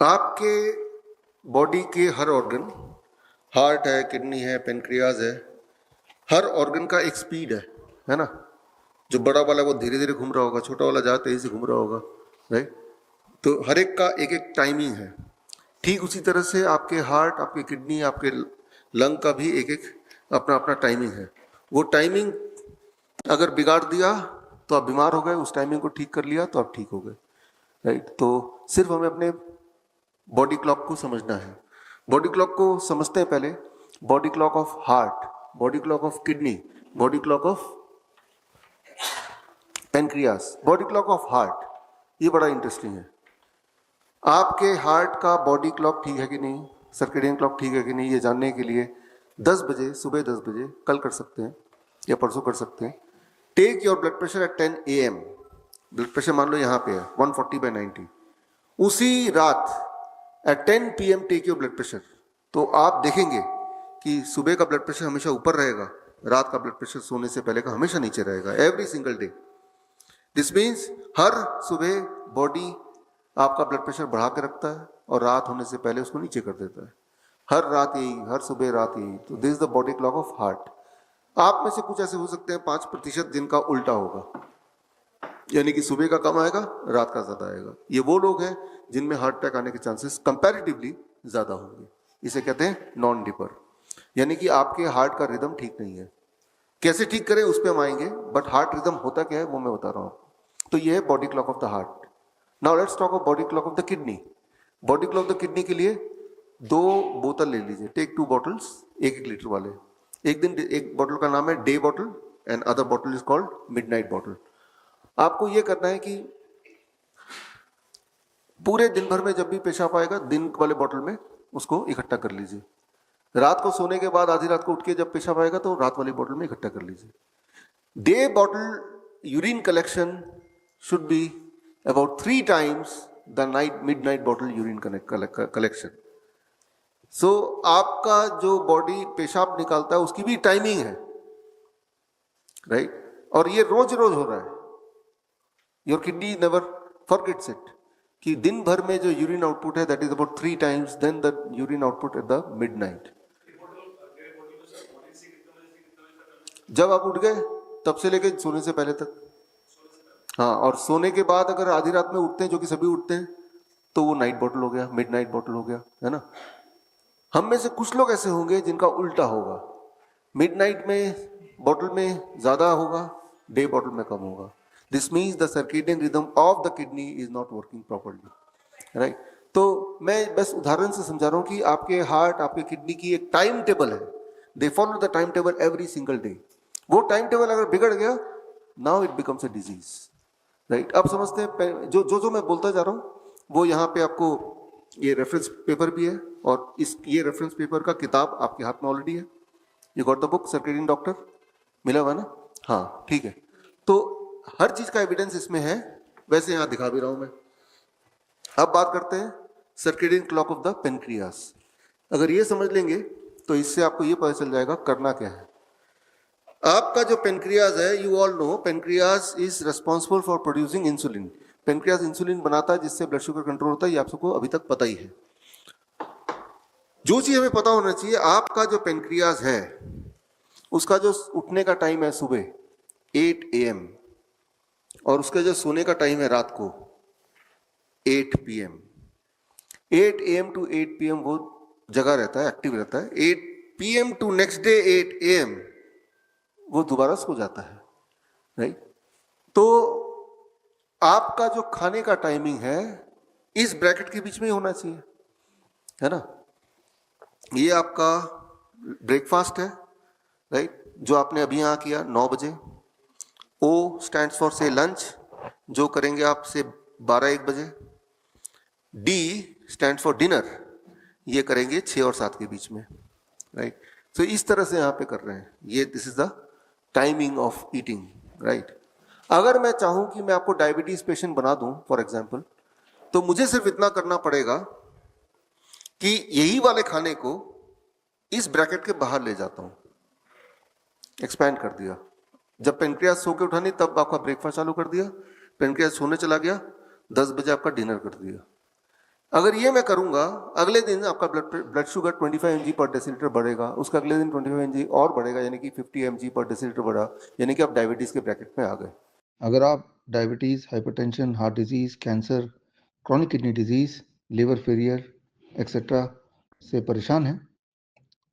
आपके बॉडी के हर organ, heart है, किडनी है, पेनक्रियाज है, हर ऑर्गन का एक स्पीड है ना। जो बड़ा वाला वो धीरे धीरे घूम रहा होगा, छोटा वाला ज़्यादा तेजी से घूम रहा होगा, राइट। तो हर एक का एक एक टाइमिंग है। ठीक उसी तरह से आपके हार्ट, आपके किडनी, आपके लंग का भी एक एक अपना अपना टाइमिंग है। वो टाइमिंग अगर बिगाड़ दिया तो आप बीमार हो गए, उस टाइमिंग को ठीक कर लिया तो आप ठीक हो गए, राइट। तो सिर्फ हमें अपने बॉडी क्लॉक को समझना है। बॉडी क्लॉक को समझते हैं पहले। Body clock of heart, body clock of kidney, body clock of pancreas, body clock of heart. ये बड़ा इंटरेस्टिंग है। आपके हार्ट का बॉडी क्लॉक ठीक है कि नहीं, सर्केडियन क्लॉक ठीक है कि नहीं, ये जानने के लिए 10 बजे, सुबह 10 बजे कल कर सकते हैं या परसों कर सकते हैं। Take your blood pressure at 10 AM। Blood pressure मान लो यहाँ पे है 140/90। उसी रात at 10 PM take your blood pressure. तो आप देखेंगे कि सुबह का ब्लड प्रेशर हमेशा ऊपर रहेगा, रात का ब्लड प्रेशर सोने से पहले का हमेशा नीचे रहेगा, every single day. This means हर सुबह बॉडी आपका ब्लड प्रेशर बढ़ा के रखता है और रात होने से पहले उसको नीचे कर देता है। हर रात यही, हर सुबह रात यही। तो this is the body clock of heart. आप में से कुछ ऐसे हो सकते हैं 5% जिनका उल्टा होगा, यानी कि सुबह का कम आएगा, रात का ज्यादा आएगा। ये वो लोग हैं जिनमें हार्ट अटैक आने के चांसेस कंपैरेटिवली ज्यादा होंगे। इसे कहते हैं नॉन डिपर, यानी कि आपके हार्ट का रिदम ठीक नहीं है। कैसे ठीक करें उस पर हम आएंगे, बट हार्ट रिदम होता क्या है वो मैं बता रहा हूं। तो ये है body clock of the heart. Now let's talk of body clock of the kidney. Body clock of the kidney के लिए 2 बोतल ले लीजिए, टेक 2 बॉटल्स, 1-1 लीटर वाले। एक दिन एक बॉटल का नाम है day bottle and other bottle is called midnight bottle. आपको ये करना है कि पूरे दिन भर में जब भी पेशाब आएगा, दिन वाले बॉटल में उसको इकट्ठा कर लीजिए। रात को सोने के बाद आधी रात को उठ के जब पेशाब आएगा तो रात वाली बॉटल में इकट्ठा कर लीजिए। Day bottle urine collection should be about 3 times the midnight bottle urine collection. So आपका जो बॉडी पेशाब निकालता है उसकी भी टाइमिंग है, राइट। और ये रोज रोज हो रहा है। Your kidney never forgets it कि दिन भर में जो यूरिन आउटपुट है that is about 3 times then the urine output at the midnight. जब आप उठ गए तब से लेके सोने से पहले तक। हाँ, और सोने के बाद अगर आधी रात में उठते हैं, जो कि सभी उठते हैं, तो वो नाइट बॉटल हो गया, मिडनाइट बॉटल हो गया, है ना। हम में से कुछ लोग ऐसे होंगे जिनका उल्टा होगा, मिडनाइट में बॉटल में ज्यादा होगा, डे बॉटल में कम होगा। This means the circadian rhythm of the kidney is not working properly, right. तो मैं बस उदाहरण से समझा रहा हूँ कि आपके हार्ट, आपके किडनी की एक टाइम टेबल है। They follow the time table every single day. वो टाइम टेबल अगर बिगड़ गया, now it becomes a disease, right. अब समझते हैं जो मैं बोलता जा रहा हूँ वो यहाँ पे आपको ये रेफरेंस पेपर भी है, और ये रेफरेंस पेपर का किताब आपके हाथ में ऑलरेडी है। You got the book circadian doctor, मिला हुआ ना? हाँ, ठीक है। तो हर चीज का एविडेंस इसमें है, वैसे यहाँ दिखा भी रहा हूं मैं। अब बात करते हैं circadian clock of the pancreas. अगर ये समझ लेंगे तो इससे आपको ये पता चल जाएगा करना क्या है। आपका जो पेनक्रियाज है, you all know pancreas is responsible for producing insulin. Pancreas insulin बनाता है जिससे ब्लड शुगर कंट्रोल होता है, ये आप सबको अभी तक पता ही है। जो चीज हमें पता होना चाहिए, आपका जो पेनक्रियाज है उसका जो उठने का टाइम है सुबह 8 AM, और उसका जो सोने का टाइम है रात को 8 PM। 8 AM टू 8 PM वो जगह रहता है, एक्टिव रहता है। 8 PM to next day 8 AM वो दोबारा सो जाता है, राइट। तो आपका जो खाने का टाइमिंग है इस ब्रैकेट के बीच में ही होना चाहिए, है ना। ये आपका ब्रेकफास्ट है, राइट, जो आपने अभी यहाँ किया 9 बजे। O स्टैंड्स फॉर से लंच, जो करेंगे आप से 12-1 बजे। D स्टैंड्स फॉर डिनर, ये करेंगे 6 और 7 के बीच में, राइट। तो इस तरह से यहाँ पे कर रहे हैं। ये this is the timing of eating, right. अगर मैं चाहूं कि मैं आपको डायबिटीज पेशेंट बना दूं फॉर एग्जांपल, तो मुझे सिर्फ इतना करना पड़ेगा कि यही वाले खाने को इस ब्रैकेट के बाहर ले जाता हूं, एक्सपैंड कर दिया। जब पेनक्रियास सो के उठा नहीं तब आपका ब्रेकफास्ट चालू कर दिया, पेनक्रियास सोने चला गया, 10 बजे आपका डिनर कर दिया। अगर ये मैं करूंगा, अगले दिन आपका ब्लड शुगर 25 mg पर डेसीलीटर बढ़ेगा, उसका अगले दिन 25 mg और बढ़ेगा, यानी कि 50 mg पर डेसीलीटर बढ़ा, यानी कि आप डायबिटीज के ब्रैकेट में आ गए। अगर आप diabetes, hypertension, heart disease, cancer, chronic kidney disease, liver failure etcetera से परेशान हैं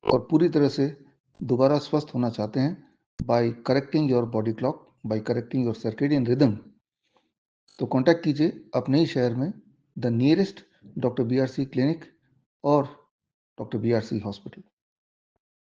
और पूरी तरह से दोबारा स्वस्थ होना चाहते हैं, by correcting your body clock, by correcting your circadian rhythm, तो कांटेक्ट कीजिए अपने ही शहर में the nearest doctor BRC clinic और डॉक्टर BRC हॉस्पिटल।